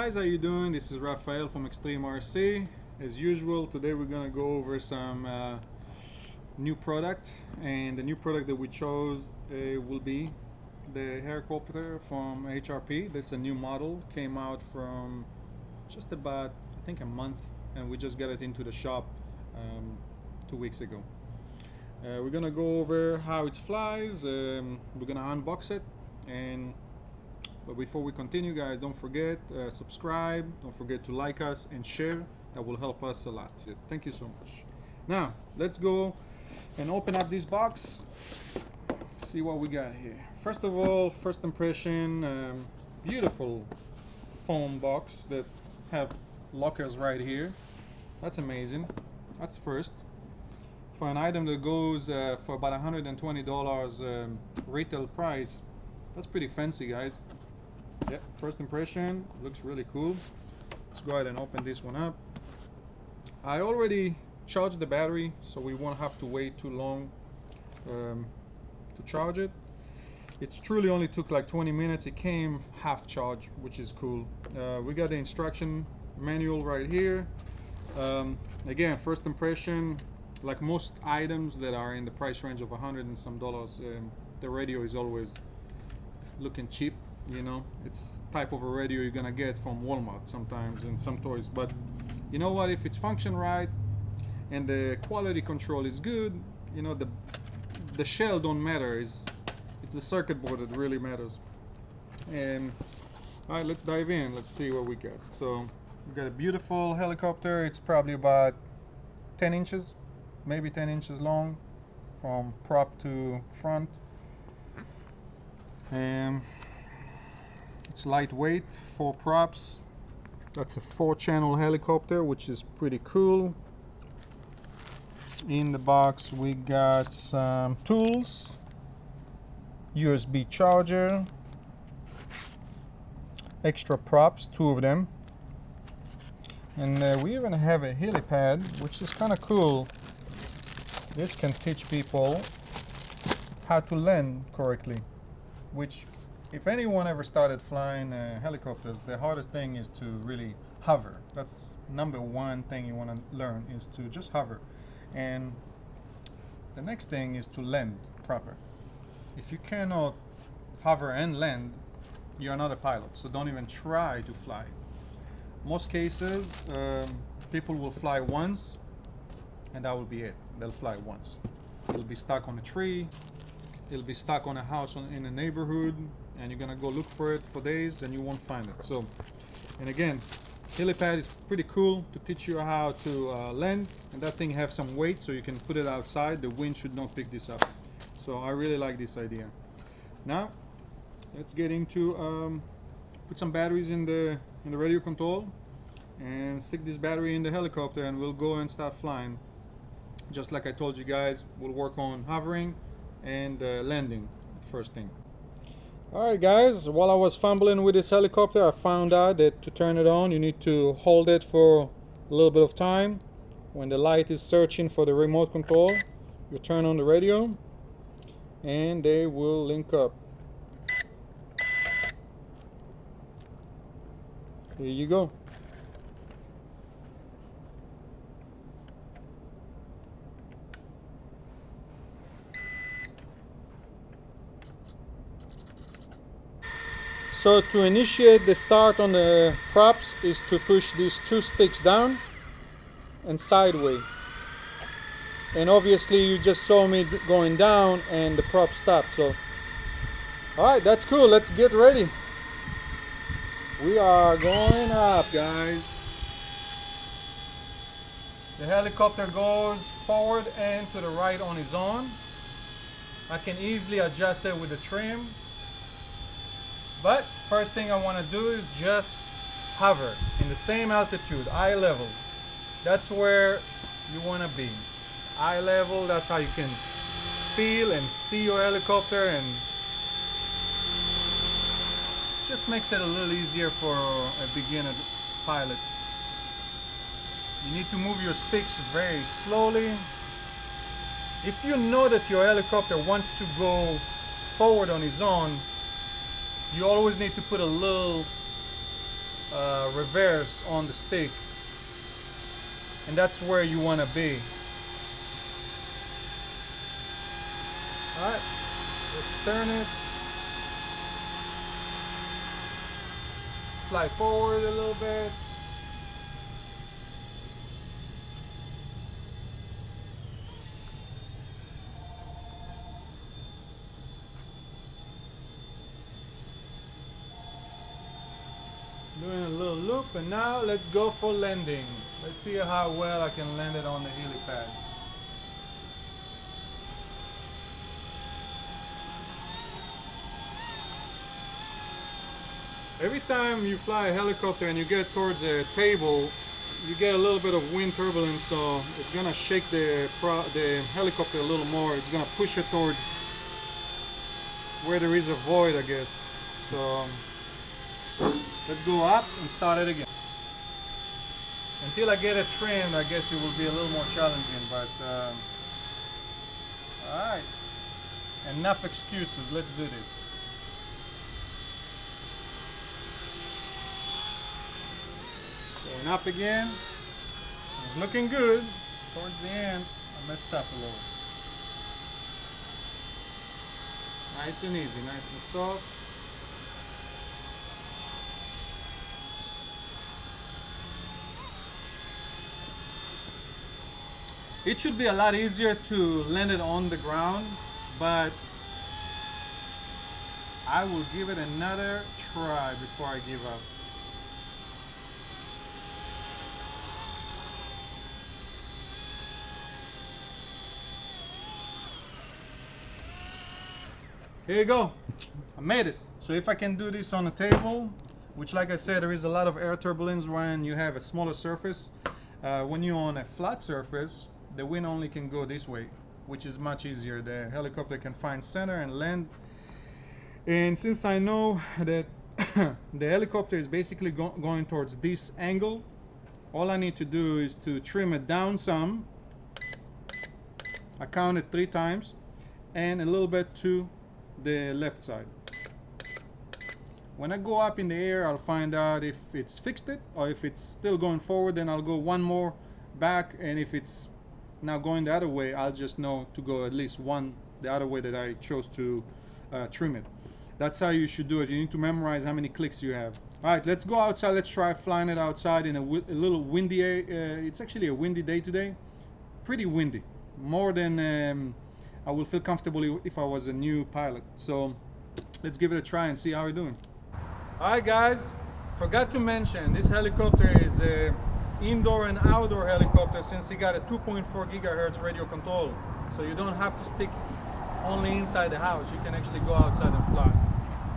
guys, how you doing? This is Rafael from XtremeRc. As usual, today we're gonna go over some new product, and the new product that we chose will be the Copter from HRP. This is a new model, came out from just about I think a month, and we just got it into the shop 2 weeks ago. We're gonna go over how it flies. We're gonna unbox it, but before we continue, guys, don't forget subscribe, don't forget to like us and share. That will help us a lot. Thank you so much. Now let's go and open up this box, see what we got here. First of all, first impression, beautiful foam box that have lockers right here. That's amazing. That's first. For an item that goes for about $120 retail price, that's pretty fancy, guys. Yep, first impression, looks really cool. Let's go ahead and open this one up. I already charged the battery, so we won't have to wait too long to charge it. It's truly only took like 20 minutes. It came half charged, which is cool. We got the instruction manual right here. Again, first impression, like most items that are in the price range of $100 and some dollars, the radio is always looking cheap. You know, it's type of a radio you're gonna get from Walmart sometimes and some toys. But you know what, if it's function right and the quality control is good, you know, the shell don't matter. It's the circuit board that really matters. And all right, let's dive in. Let's see what we got. So we got a beautiful helicopter. It's probably about 10 inches, maybe 10 inches long from prop to front. And it's lightweight, 4 props. That's a 4-channel helicopter, which is pretty cool. In the box we got some tools, USB charger, extra props, 2 of them, and we even have a helipad, which is kind of cool. This can teach people how to land correctly, which, if anyone ever started flying helicopters, the hardest thing is to really hover. That's number one thing you want to learn, is to just hover. And the next thing is to land proper. If you cannot hover and land, you're not a pilot, so don't even try to fly. Most cases, people will fly once, and that will be it. They'll fly once. It'll be stuck on a tree, it'll be stuck on a house in a neighborhood, and you're gonna go look for it for days and you won't find it. So, and again, helipad is pretty cool to teach you how to land, and that thing have some weight, so you can put it outside. The wind should not pick this up. So I really like this idea. Now let's get into put some batteries in the radio control and stick this battery in the helicopter, and we'll go and start flying. Just like I told you guys, we'll work on hovering and landing first thing. Alright guys, while I was fumbling with this helicopter, I found out that to turn it on you need to hold it for a little bit of time. When the light is searching for the remote control, you turn on the radio and they will link up. Here you go. So to initiate the start on the props is to push these 2 sticks down and sideways. And obviously you just saw me going down and the prop stopped. So, alright, that's cool. Let's get ready. We are going up, guys. The helicopter goes forward and to the right on its own. I can easily adjust it with the trim. But first thing I want to do is just hover in the same altitude, eye level. That's where you want to be. Eye level, that's how you can feel and see your helicopter, and just makes it a little easier for a beginner pilot. You need to move your sticks very slowly. If you know that your helicopter wants to go forward on its own, you always need to put a little reverse on the stick, and that's where you want to be. Alright, let's turn it, fly forward a little bit. Doing a little loop, and now let's go for landing. Let's see how well I can land it on the helipad. Every time you fly a helicopter and you get towards a table, you get a little bit of wind turbulence, so it's gonna shake the helicopter a little more. It's gonna push it towards where there is a void, I guess. So let's go up and start it again. Until I get it trimmed, I guess it will be a little more challenging, but alright. Enough excuses, let's do this. Going up again. It's looking good. Towards the end, I messed up a little. Nice and easy, nice and soft. It should be a lot easier to land it on the ground, but I will give it another try before I give up. Here you go. I made it. So if I can do this on a table, which like I said, there is a lot of air turbulence when you have a smaller surface. When you're on a flat surface, the wind only can go this way, which is much easier. The helicopter can find center and land. And since I know that the helicopter is basically going towards this angle, all I need to do is to trim it down some. I counted 3 times, and a little bit to the left side. When I go up in the air, I'll find out if it's fixed it, or if it's still going forward, then I'll go one more back, and if it's now going the other way, I'll just know to go at least one the other way that I chose to trim it. That's how you should do it. You need to memorize how many clicks you have. Alright, let's go outside. Let's try flying it outside in a little windy it's actually a windy day today. Pretty windy, more than I will feel comfortable if I was a new pilot. So let's give it a try and see how we're doing. Alright guys, forgot to mention this helicopter is a indoor and outdoor helicopter, since it got a 2.4 gigahertz radio control. So you don't have to stick only inside the house, you can actually go outside and fly.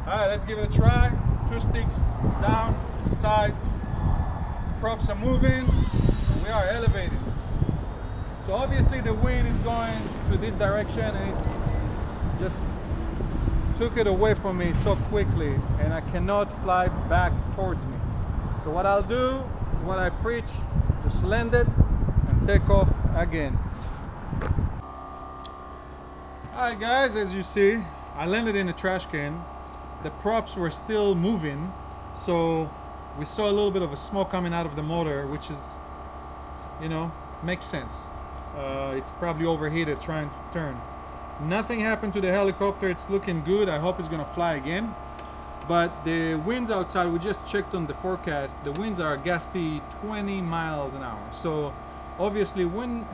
Alright, let's give it a try. 2 sticks down, side, props are moving, we are elevating. So obviously the wind is going to this direction, and it's just took it away from me so quickly, and I cannot fly back towards me. So what I'll do is what I preach, just land it and take off again. Alright guys, as you see, I landed in a trash can. The props were still moving, so we saw a little bit of a smoke coming out of the motor, which is, you know, makes sense. It's probably overheated trying to turn. Nothing happened to the helicopter, it's looking good. I hope it's gonna fly again. But the winds outside, we just checked on the forecast, the winds are gusty 20 miles an hour. So obviously when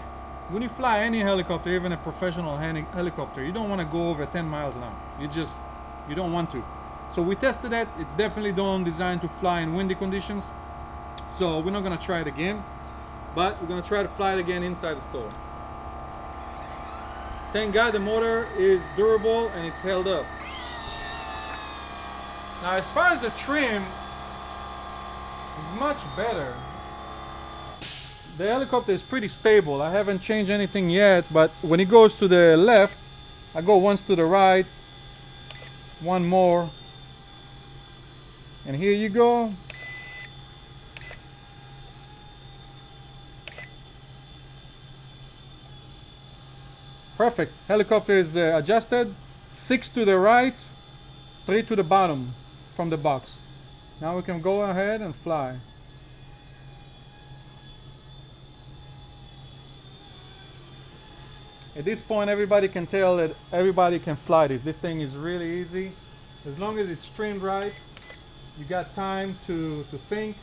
you fly any helicopter, even a professional helicopter, you don't want to go over 10 miles an hour. You don't want to. So we tested it, it's definitely designed to fly in windy conditions. So we're not gonna try it again, but we're gonna try to fly it again inside the store. Thank God the motor is durable and it's held up. Now as far as the trim, it's much better. The helicopter is pretty stable. I haven't changed anything yet, but when it goes to the left, I go once to the right, one more, and here you go. Perfect. Helicopter is adjusted. 6 to the right, 3 to the bottom from the box. Now we can go ahead and fly. At this point, everybody can tell that everybody can fly this. This thing is really easy. As long as it's streamed right, you got time to think.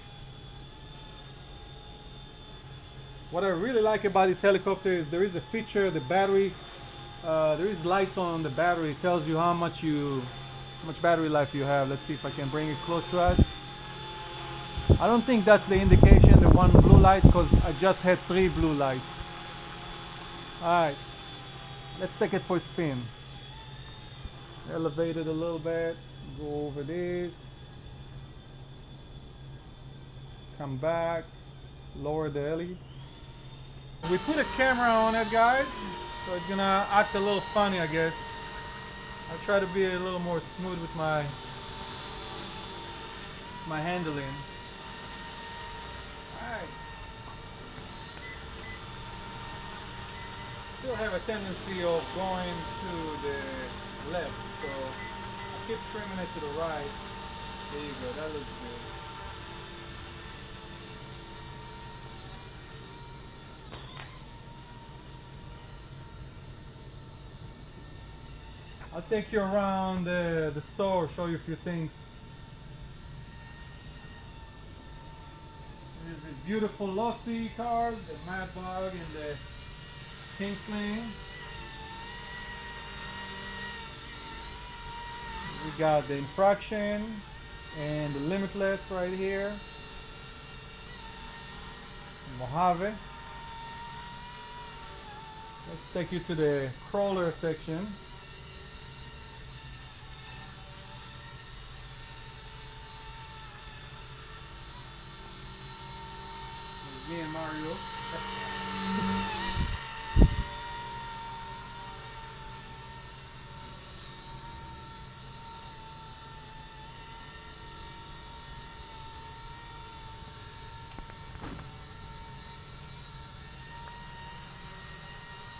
What I really like about this helicopter is there is a feature, the battery, there is lights on the battery. It tells you how much battery life you have. Let's see if I can bring it close to us. I don't think that's the indication, the one blue light, because I just had 3 blue lights. Alright, let's take it for a spin. Elevate it a little bit, go over this, come back, lower the heli. We put a camera on it, guys, so it's gonna act a little funny, I guess. I'll try to be a little more smooth with my handling. Alright. Still have a tendency of going to the left, so I keep trimming it to the right. There you go, that looks good. I'll take you around the store, show you a few things. There's this beautiful Lossy cars, the Mad Bug and the Kingsling. We got the Infraction and the Limitless right here. Mojave. Let's take you to the crawler section. Me and Mario.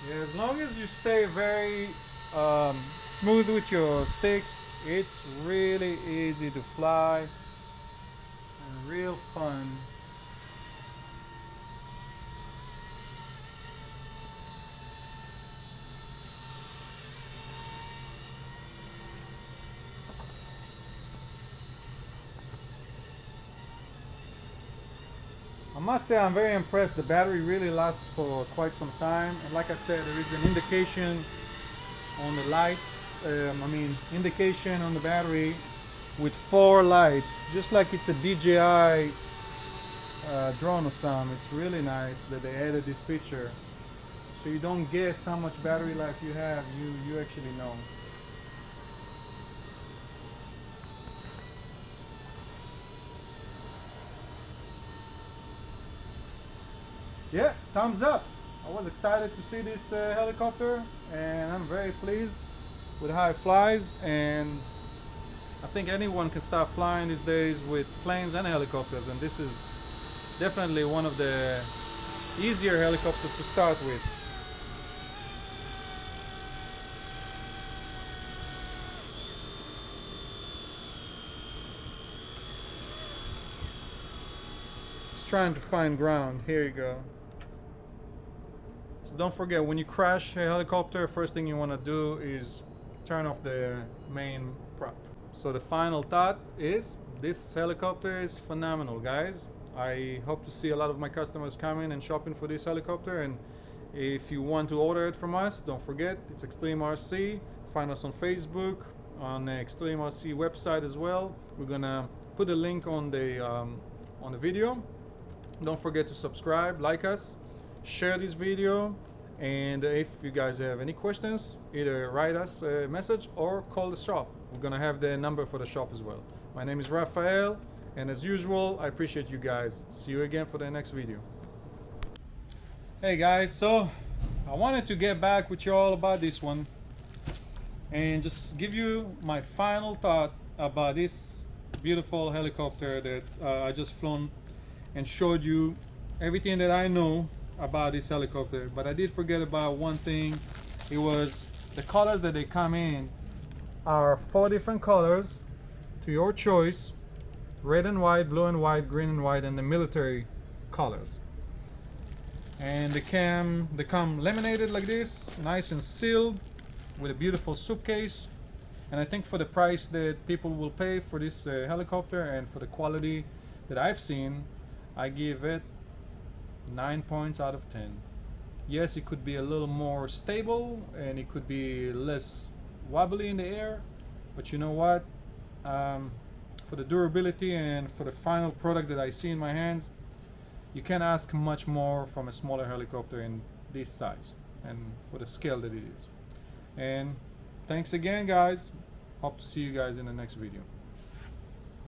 Yeah, as long as you stay very smooth with your sticks, it's really easy to fly and real fun. I must say I'm very impressed. The battery really lasts for quite some time, and like I said, there is an indication on the lights, indication on the battery with 4 lights, just like it's a DJI drone or something. It's really nice that they added this feature, so you don't guess how much battery life you have, you actually know. Yeah, thumbs up. I was excited to see this helicopter, and I'm very pleased with how it flies, and I think anyone can start flying these days with planes and helicopters, and this is definitely one of the easier helicopters to start with. Just trying to find ground. Here you go. So don't forget, when you crash a helicopter, first thing you want to do is turn off the main prop. So the final thought is, this helicopter is phenomenal, guys. I hope to see a lot of my customers coming and shopping for this helicopter, and if you want to order it from us, don't forget, it's XtremeRc. Find us on Facebook, on the XtremeRc website as well. We're gonna put a link on the video. Don't forget to subscribe, like us, share this video, and if you guys have any questions, either write us a message or call the shop. We're gonna have the number for the shop as well. My name is Raphael, and as usual, I appreciate you guys. See you again for the next video. Hey guys, so I wanted to get back with you all about this one and just give you my final thought about this beautiful helicopter that I just flown, and showed you everything that I know about this helicopter. But I did forget about one thing. It was the colors that they come in are 4 different colors to your choice, red and white, blue and white, green and white, and the military colors. And they come laminated like this, nice and sealed, with a beautiful suitcase. And I think for the price that people will pay for this helicopter and for the quality that I've seen, I give it 9 points out of 10. Yes, it could be a little more stable and it could be less wobbly in the air, but you know what? For the durability and for the final product that I see in my hands, you can't ask much more from a smaller helicopter in this size and for the scale that it is. And thanks again, guys. Hope to see you guys in the next video.